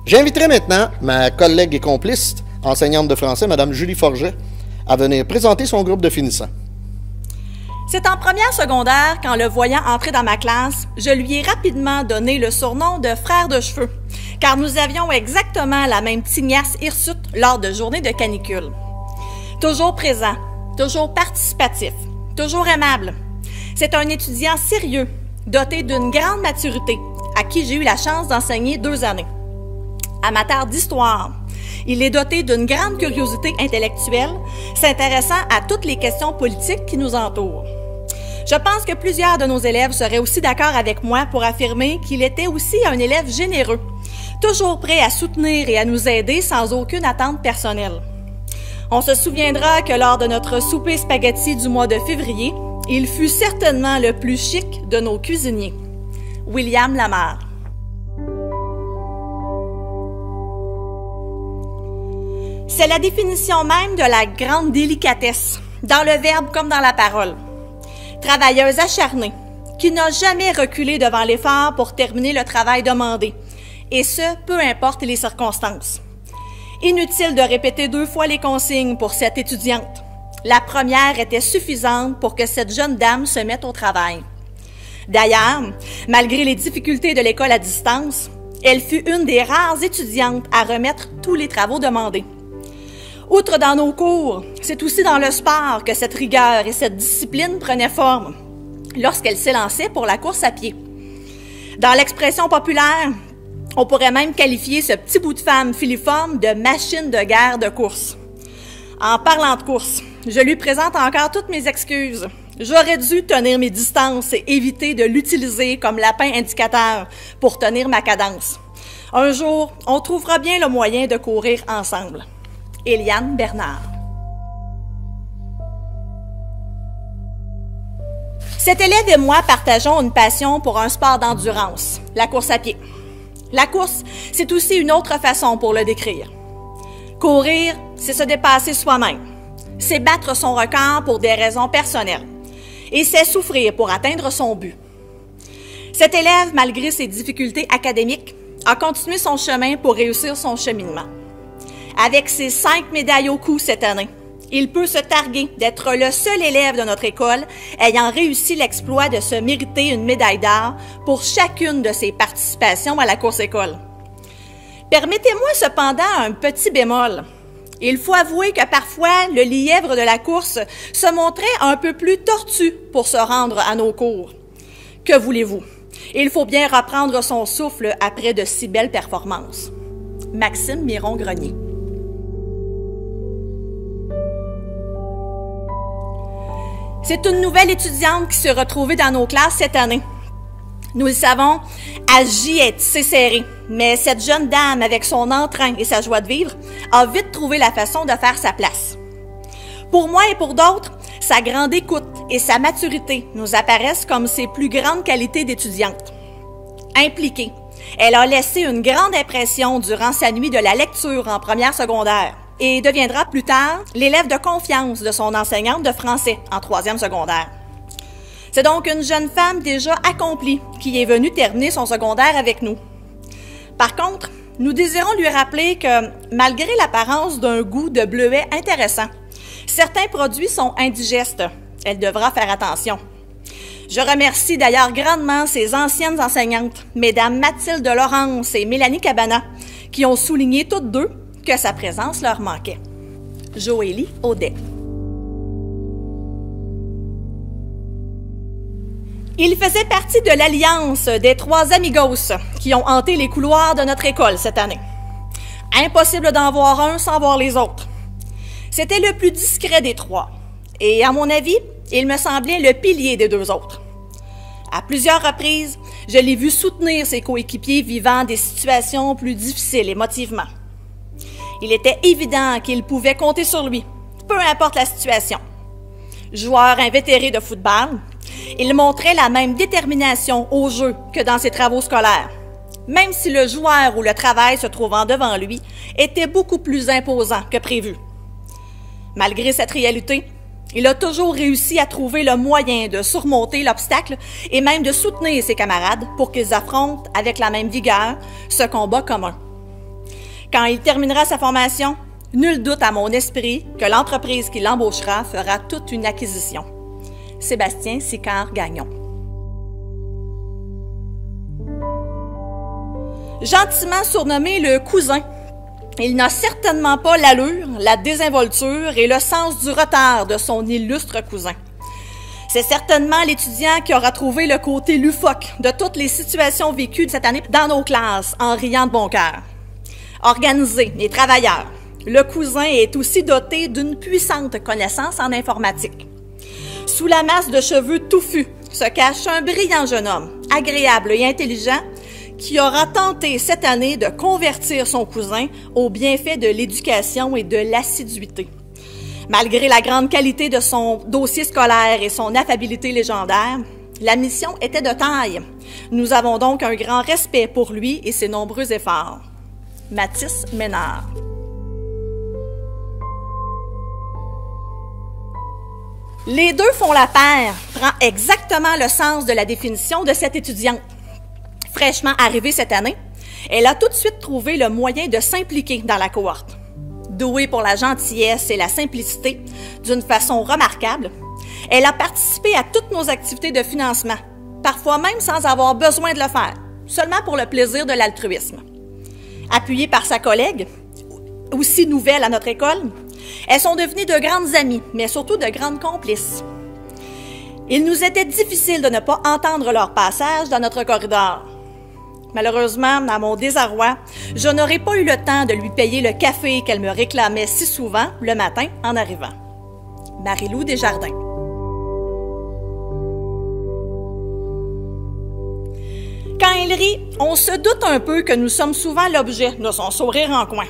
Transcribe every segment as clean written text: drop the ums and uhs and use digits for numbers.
J'inviterai maintenant ma collègue et complice, enseignante de français, Mme Julie Forget, à venir présenter son groupe de finissants. C'est en première secondaire qu'en le voyant entrer dans ma classe, je lui ai rapidement donné le surnom de frère de cheveux, car nous avions exactement la même tignasse hirsute lors de journées de canicule. Toujours présent, toujours participatif, toujours aimable. C'est un étudiant sérieux, doté d'une grande maturité, à qui j'ai eu la chance d'enseigner 2 années. Amateur d'histoire, il est doté d'une grande curiosité intellectuelle, s'intéressant à toutes les questions politiques qui nous entourent. Je pense que plusieurs de nos élèves seraient aussi d'accord avec moi pour affirmer qu'il était aussi un élève généreux, toujours prêt à soutenir et à nous aider sans aucune attente personnelle. On se souviendra que lors de notre souper spaghetti du mois de février, il fut certainement le plus chic de nos cuisiniers. William Lamarre. C'est la définition même de la grande délicatesse, dans le verbe comme dans la parole. Travailleuse acharnée, qui n'a jamais reculé devant l'effort pour terminer le travail demandé, et ce, peu importe les circonstances. Inutile de répéter 2 fois les consignes pour cette étudiante. La première était suffisante pour que cette jeune dame se mette au travail. D'ailleurs, malgré les difficultés de l'école à distance, elle fut une des rares étudiantes à remettre tous les travaux demandés. Outre dans nos cours, c'est aussi dans le sport que cette rigueur et cette discipline prenaient forme, lorsqu'elle s'élançait pour la course à pied. Dans l'expression populaire, on pourrait même qualifier ce petit bout de femme filiforme de machine de guerre de course. En parlant de course, je lui présente encore toutes mes excuses. J'aurais dû tenir mes distances et éviter de l'utiliser comme lapin indicateur pour tenir ma cadence. Un jour, on trouvera bien le moyen de courir ensemble. Éliane Bernard. Cet élève et moi partageons une passion pour un sport d'endurance, la course à pied. La course, c'est aussi une autre façon pour le décrire. Courir, c'est se dépasser soi-même. C'est battre son record pour des raisons personnelles. Et c'est souffrir pour atteindre son but. Cet élève, malgré ses difficultés académiques, a continué son chemin pour réussir son cheminement. Avec ses 5 médailles au cou cette année, il peut se targuer d'être le seul élève de notre école ayant réussi l'exploit de se mériter une médaille d'or pour chacune de ses participations à la course-école. Permettez-moi cependant un petit bémol. Il faut avouer que parfois, le lièvre de la course se montrait un peu plus tortu pour se rendre à nos cours. Que voulez-vous? Il faut bien reprendre son souffle après de si belles performances. Maxime Miron-Grenier. C'est une nouvelle étudiante qui s'est retrouvée dans nos classes cette année. Nous le savons, Agi est tissé serré, mais cette jeune dame, avec son entrain et sa joie de vivre, a vite trouvé la façon de faire sa place. Pour moi et pour d'autres, sa grande écoute et sa maturité nous apparaissent comme ses plus grandes qualités d'étudiante. Impliquée, elle a laissé une grande impression durant sa nuit de la lecture en première secondaire et deviendra plus tard l'élève de confiance de son enseignante de français en 3e secondaire. C'est donc une jeune femme déjà accomplie qui est venue terminer son secondaire avec nous. Par contre, nous désirons lui rappeler que, malgré l'apparence d'un goût de bleuet intéressant, certains produits sont indigestes. Elle devra faire attention. Je remercie d'ailleurs grandement ses anciennes enseignantes, mesdames Mathilde Laurence et Mélanie Cabana, qui ont souligné toutes deux que sa présence leur manquait. Joélie Audet. Il faisait partie de l'alliance des 3 amigos qui ont hanté les couloirs de notre école cette année. Impossible d'en voir un sans voir les autres. C'était le plus discret des 3, et à mon avis, il me semblait le pilier des 2 autres. À plusieurs reprises, je l'ai vu soutenir ses coéquipiers vivant des situations plus difficiles émotivement. Il était évident qu'il pouvait compter sur lui, peu importe la situation. Joueur invétéré de football, il montrait la même détermination au jeu que dans ses travaux scolaires, même si le joueur ou le travail se trouvant devant lui était beaucoup plus imposant que prévu. Malgré cette réalité, il a toujours réussi à trouver le moyen de surmonter l'obstacle et même de soutenir ses camarades pour qu'ils affrontent avec la même vigueur ce combat commun. Quand il terminera sa formation, nul doute à mon esprit que l'entreprise qui l'embauchera fera toute une acquisition. Sébastien Sicard-Gagnon. Gentiment surnommé le cousin, il n'a certainement pas l'allure, la désinvolture et le sens du retard de son illustre cousin. C'est certainement l'étudiant qui aura trouvé le côté loufoque de toutes les situations vécues cette année dans nos classes en riant de bon cœur. Organisé et travailleur, le cousin est aussi doté d'une puissante connaissance en informatique. Sous la masse de cheveux touffus se cache un brillant jeune homme, agréable et intelligent, qui aura tenté cette année de convertir son cousin aux bienfaits de l'éducation et de l'assiduité. Malgré la grande qualité de son dossier scolaire et son affabilité légendaire, la mission était de taille. Nous avons donc un grand respect pour lui et ses nombreux efforts. Mathis Ménard. Les deux font la paire prend exactement le sens de la définition de cette étudiante. Fraîchement arrivée cette année, elle a tout de suite trouvé le moyen de s'impliquer dans la cohorte. Douée pour la gentillesse et la simplicité d'une façon remarquable, elle a participé à toutes nos activités de financement, parfois même sans avoir besoin de le faire, seulement pour le plaisir de l'altruisme. Appuyée par sa collègue, aussi nouvelle à notre école, elles sont devenues de grandes amies, mais surtout de grandes complices. Il nous était difficile de ne pas entendre leur passage dans notre corridor. Malheureusement, à mon désarroi, je n'aurais pas eu le temps de lui payer le café qu'elle me réclamait si souvent le matin en arrivant. Marie-Lou Desjardins. Quand il rit, on se doute un peu que nous sommes souvent l'objet de son sourire en coin.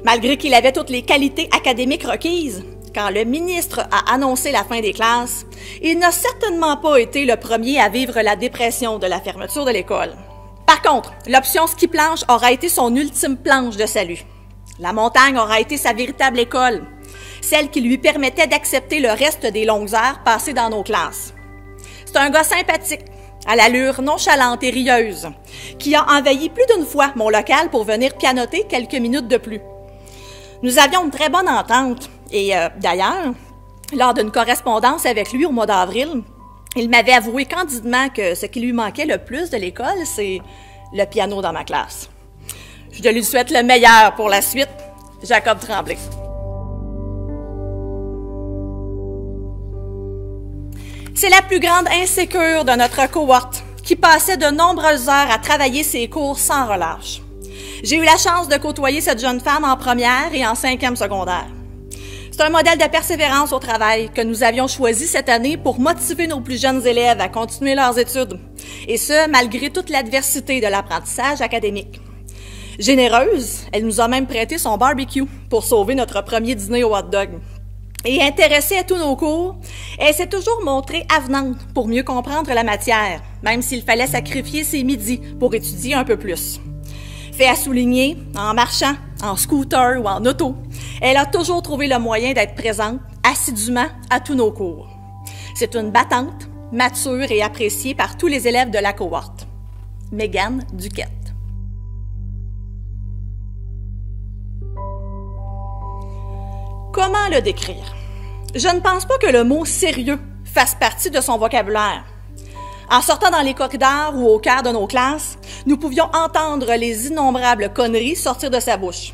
Malgré qu'il avait toutes les qualités académiques requises, quand le ministre a annoncé la fin des classes, il n'a certainement pas été le premier à vivre la dépression de la fermeture de l'école. Par contre, l'option ski planche aura été son ultime planche de salut. La montagne aura été sa véritable école, celle qui lui permettait d'accepter le reste des longues heures passées dans nos classes. C'est un gars sympathique, à l'allure nonchalante et rieuse, qui a envahi plus d'une fois mon local pour venir pianoter quelques minutes de plus. Nous avions une très bonne entente et d'ailleurs, lors d'une correspondance avec lui au mois d'avril, il m'avait avoué candidement que ce qui lui manquait le plus de l'école, c'est le piano dans ma classe. Je lui souhaite le meilleur pour la suite. Jacob Tremblay. C'est la plus grande insécure de notre cohorte qui passait de nombreuses heures à travailler ses cours sans relâche. J'ai eu la chance de côtoyer cette jeune femme en première et en 5e secondaire. C'est un modèle de persévérance au travail que nous avions choisi cette année pour motiver nos plus jeunes élèves à continuer leurs études, et ce, malgré toute l'adversité de l'apprentissage académique. Généreuse, elle nous a même prêté son barbecue pour sauver notre premier dîner au hot dog. Et intéressée à tous nos cours, elle s'est toujours montrée avenante pour mieux comprendre la matière, même s'il fallait sacrifier ses midis pour étudier un peu plus. Fait à souligner, en marchant, en scooter ou en auto, elle a toujours trouvé le moyen d'être présente assidûment à tous nos cours. C'est une battante, mature et appréciée par tous les élèves de la cohorte. Mégane Duquette. Comment le décrire? Je ne pense pas que le mot « sérieux » fasse partie de son vocabulaire. En sortant dans les corridors ou au cœur de nos classes, nous pouvions entendre les innombrables conneries sortir de sa bouche.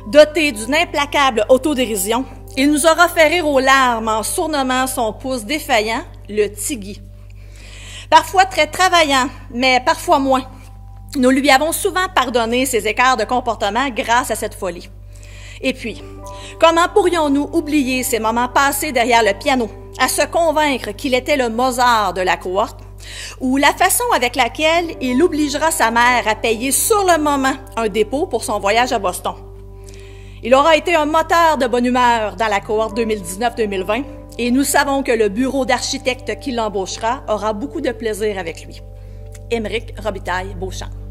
Doté d'une implacable autodérision, il nous aura fait rire aux larmes en surnommant son pouce défaillant le Tigui. Parfois très travaillant, mais parfois moins. Nous lui avons souvent pardonné ses écarts de comportement grâce à cette folie. Et puis, comment pourrions-nous oublier ces moments passés derrière le piano, à se convaincre qu'il était le Mozart de la cohorte, ou la façon avec laquelle il obligera sa mère à payer sur le moment un dépôt pour son voyage à Boston. Il aura été un moteur de bonne humeur dans la cohorte 2019-2020, et nous savons que le bureau d'architecte qui l'embauchera aura beaucoup de plaisir avec lui. Émeric Robitaille-Beauchamp.